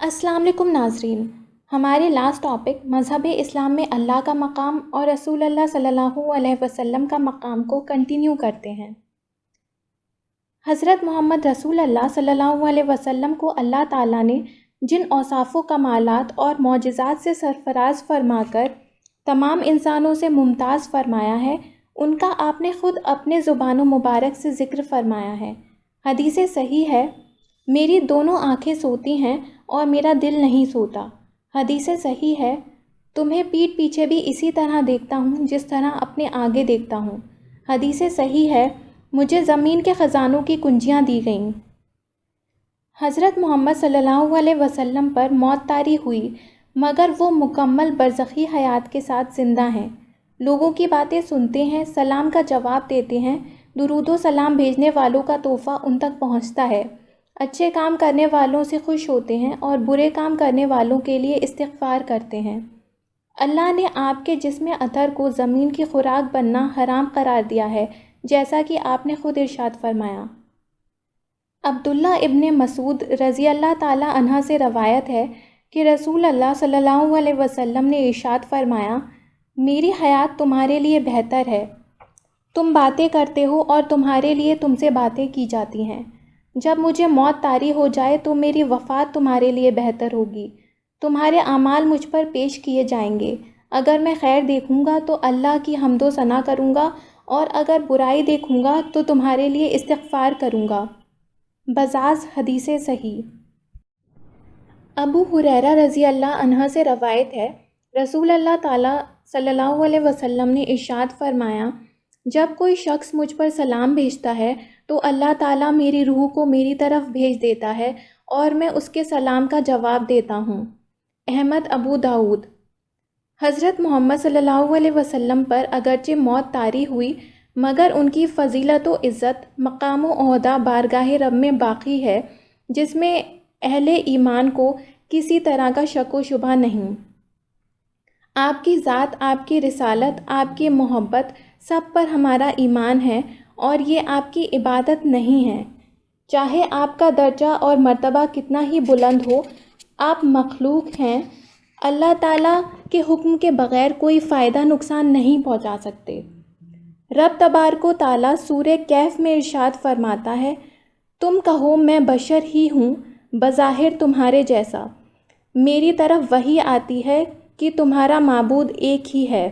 السلام علیکم ناظرین. ہمارے لاسٹ ٹاپک مذہب اسلام میں اللہ کا مقام اور رسول اللہ صلی اللہ علیہ وسلم کا مقام کو کنٹینیو کرتے ہیں. حضرت محمد رسول اللہ صلی اللہ علیہ وسلم کو اللہ تعالیٰ نے جن اوصاف و کمالات اور معجزات سے سرفراز فرما کر تمام انسانوں سے ممتاز فرمایا ہے، ان کا آپ نے خود اپنے زبان و مبارک سے ذکر فرمایا ہے. حدیث صحیح ہے، میری دونوں آنکھیں سوتی ہیں اور میرا دل نہیں سوتا. حدیث صحیح ہے، تمہیں پیٹھ پیچھے بھی اسی طرح دیکھتا ہوں جس طرح اپنے آگے دیکھتا ہوں. حدیث صحیح ہے، مجھے زمین کے خزانوں کی کنجیاں دی گئیں. حضرت محمد صلی اللہ علیہ وسلم پر موت طاری ہوئی، مگر وہ مکمل برزخی حیات کے ساتھ زندہ ہیں. لوگوں کی باتیں سنتے ہیں، سلام کا جواب دیتے ہیں، درود و سلام بھیجنے والوں کا تحفہ ان تک پہنچتا ہے، اچھے کام کرنے والوں سے خوش ہوتے ہیں اور برے کام کرنے والوں کے لیے استغفار کرتے ہیں. اللہ نے آپ کے جسم اطہر کو زمین کی خوراک بننا حرام قرار دیا ہے، جیسا کہ آپ نے خود ارشاد فرمایا. عبداللہ ابن مسعود رضی اللہ تعالیٰ عنہ سے روایت ہے کہ رسول اللہ صلی اللہ علیہ وسلم نے ارشاد فرمایا، میری حیات تمہارے لیے بہتر ہے، تم باتیں کرتے ہو اور تمہارے لیے تم سے باتیں کی جاتی ہیں. جب مجھے موت طاری ہو جائے تو میری وفات تمہارے لیے بہتر ہوگی. تمہارے اعمال مجھ پر پیش کیے جائیں گے. اگر میں خیر دیکھوں گا تو اللہ کی حمد و ثنا کروں گا، اور اگر برائی دیکھوں گا تو تمہارے لیے استغفار کروں گا. بزاز حدیث صحیح. ابو ہریرہ رضی اللہ عنہ سے روایت ہے، رسول اللہ تعالیٰ صلی اللہ علیہ وسلم نے ارشاد فرمایا، جب کوئی شخص مجھ پر سلام بھیجتا ہے تو اللہ تعالیٰ میری روح کو میری طرف بھیج دیتا ہے اور میں اس کے سلام کا جواب دیتا ہوں. احمد ابو داؤد. حضرت محمد صلی اللہ علیہ وسلم پر اگرچہ موت طاری ہوئی، مگر ان کی فضیلت و عزت، مقام و عہدہ بارگاہ رب میں باقی ہے، جس میں اہل ایمان کو کسی طرح کا شک و شبہ نہیں. آپ کی ذات، آپ کی رسالت، آپ کی محبت، سب پر ہمارا ایمان ہے اور یہ آپ کی عبادت نہیں ہے. چاہے آپ کا درجہ اور مرتبہ کتنا ہی بلند ہو، آپ مخلوق ہیں. اللہ تعالیٰ کے حکم کے بغیر کوئی فائدہ نقصان نہیں پہنچا سکتے. رب تبارک و تعالیٰ سورہ کہف میں ارشاد فرماتا ہے، تم کہو میں بشر ہی ہوں، بظاہر تمہارے جیسا. میری طرف وحی آتی ہے کہ تمہارا معبود ایک ہی ہے.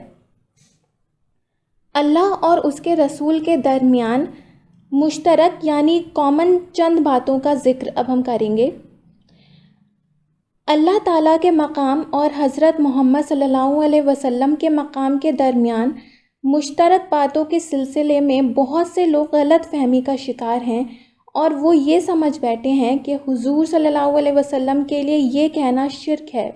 اللہ اور اس کے رسول کے درمیان مشترک یعنی کامن چند باتوں کا ذکر اب ہم کریں گے. اللہ تعالیٰ کے مقام اور حضرت محمد صلی اللہ علیہ وسلم کے مقام کے درمیان مشترک باتوں کے سلسلے میں بہت سے لوگ غلط فہمی کا شکار ہیں، اور وہ یہ سمجھ بیٹھے ہیں کہ حضور صلی اللہ علیہ وسلم کے لیے یہ کہنا شرک ہے.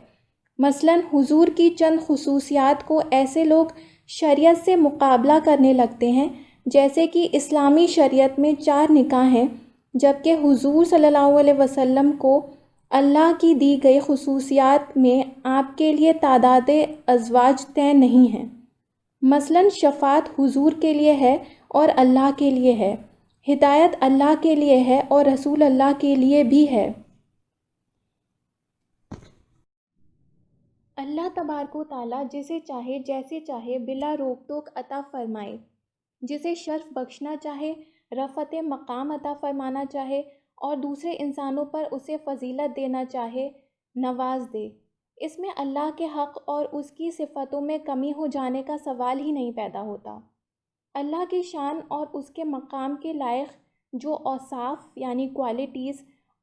مثلاً حضور کی چند خصوصیات کو ایسے لوگ شریعت سے مقابلہ کرنے لگتے ہیں، جیسے کہ اسلامی شریعت میں 4 نکاح ہیں، جبکہ حضور صلی اللہ علیہ وسلم کو اللہ کی دی گئی خصوصیات میں آپ کے لیے تعداد ازواج طے نہیں ہیں. مثلاً شفاعت حضور کے لیے ہے اور اللہ کے لیے ہے، ہدایت اللہ کے لیے ہے اور رسول اللہ کے لیے بھی ہے. اللہ تبارک و تعالیٰ جسے چاہے جیسے چاہے بلا روک ٹوک عطا فرمائے، جسے شرف بخشنا چاہے، رفعت مقام عطا فرمانا چاہے، اور دوسرے انسانوں پر اسے فضیلت دینا چاہے، نواز دے. اس میں اللہ کے حق اور اس کی صفتوں میں کمی ہو جانے کا سوال ہی نہیں پیدا ہوتا. اللہ کی شان اور اس کے مقام کے لائق جو اوصاف یعنی کوالٹیز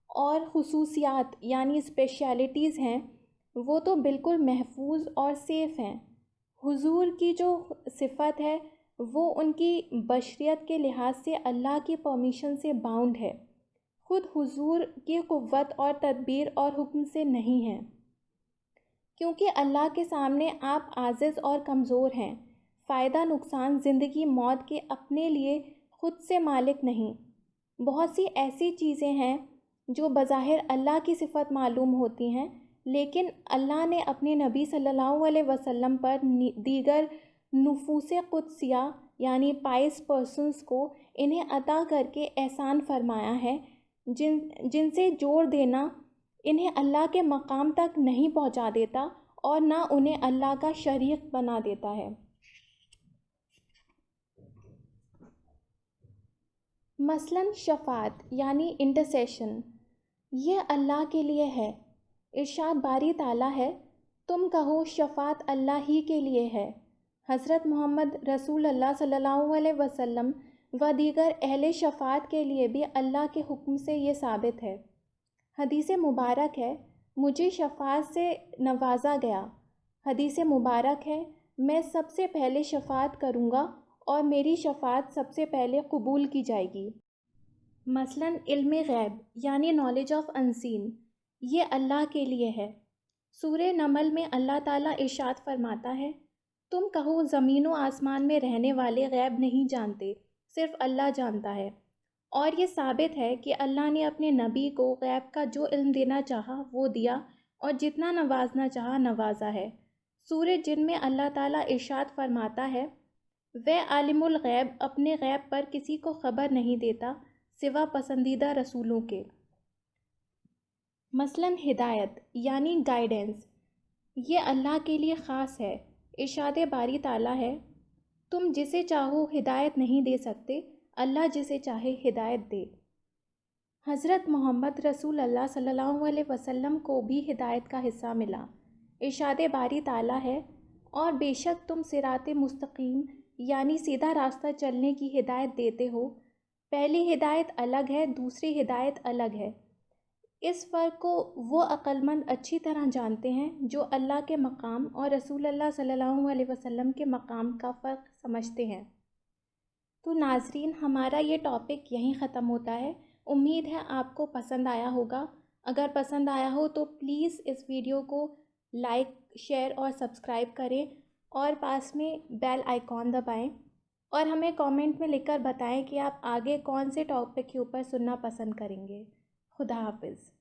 اور خصوصیات یعنی اسپیشلٹیز ہیں، وہ تو بالکل محفوظ اور سیف ہیں. حضور کی جو صفت ہے وہ ان کی بشریت کے لحاظ سے اللہ کی پرمیشن سے باؤنڈ ہے. خود حضور کی قوت اور تدبیر اور حکم سے نہیں ہے، کیونکہ اللہ کے سامنے آپ عاجز اور کمزور ہیں. فائدہ نقصان، زندگی موت کے اپنے لیے خود سے مالک نہیں. بہت سی ایسی چیزیں ہیں جو بظاہر اللہ کی صفت معلوم ہوتی ہیں، لیکن اللہ نے اپنے نبی صلی اللہ علیہ وسلم پر دیگر نفوس قدسیہ یعنی پائس پرسنز کو انہیں عطا کر کے احسان فرمایا ہے، جن سے جوڑ دینا انہیں اللہ کے مقام تک نہیں پہنچا دیتا اور نہ انہیں اللہ کا شریک بنا دیتا ہے۔ مثلاً شفاعت یعنی انٹرسیشن، یہ اللہ کے لیے ہے۔ ارشاد باری تعالیٰ ہے، تم کہو شفاعت اللہ ہی کے لیے ہے۔ حضرت محمد رسول اللہ صلی اللہ علیہ وسلم و دیگر اہل شفاعت کے لیے بھی اللہ کے حکم سے یہ ثابت ہے۔ حدیث مبارک ہے، مجھے شفاعت سے نوازا گیا۔ حدیث مبارک ہے، میں سب سے پہلے شفاعت کروں گا اور میری شفاعت سب سے پہلے قبول کی جائے گی۔ مثلاً علم غیب یعنی نالج آف انسین، یہ اللہ کے لیے ہے۔ سورہ نمل میں اللہ تعالیٰ ارشاد فرماتا ہے، تم کہو زمین و آسمان میں رہنے والے غیب نہیں جانتے، صرف اللہ جانتا ہے۔ اور یہ ثابت ہے کہ اللہ نے اپنے نبی کو غیب کا جو علم دینا چاہا وہ دیا اور جتنا نوازنا چاہا نوازا ہے۔ سورہ جن میں اللہ تعالیٰ ارشاد فرماتا ہے، وہ عالم الغیب اپنے غیب پر کسی کو خبر نہیں دیتا سوا پسندیدہ رسولوں کے۔ مثلاً ہدایت یعنی گائیڈنس، یہ اللہ کے لیے خاص ہے۔ ارشاد باری تعالیٰ ہے، تم جسے چاہو ہدایت نہیں دے سکتے، اللہ جسے چاہے ہدایت دے۔ حضرت محمد رسول اللہ صلی اللہ علیہ وسلم کو بھی ہدایت کا حصہ ملا۔ ارشاد باری تعالیٰ ہے، اور بے شک تم صراط مستقیم یعنی سیدھا راستہ چلنے کی ہدایت دیتے ہو۔ پہلی ہدایت الگ ہے، دوسری ہدایت الگ ہے۔ اس فرق کو وہ عقل مند اچھی طرح جانتے ہیں جو اللہ کے مقام اور رسول اللہ صلی اللہ علیہ وسلم کے مقام کا فرق سمجھتے ہیں۔ تو ناظرین، ہمارا یہ ٹاپک یہیں ختم ہوتا ہے۔ امید ہے آپ کو پسند آیا ہوگا۔ اگر پسند آیا ہو تو پلیز اس ویڈیو کو لائک، شیئر اور سبسکرائب کریں اور پاس میں بیل آئیکن دبائیں، اور ہمیں کامنٹ میں لکھ کر بتائیں کہ آپ آگے کون سے ٹاپک کے اوپر سننا پسند کریں گے۔ خدا حافظ۔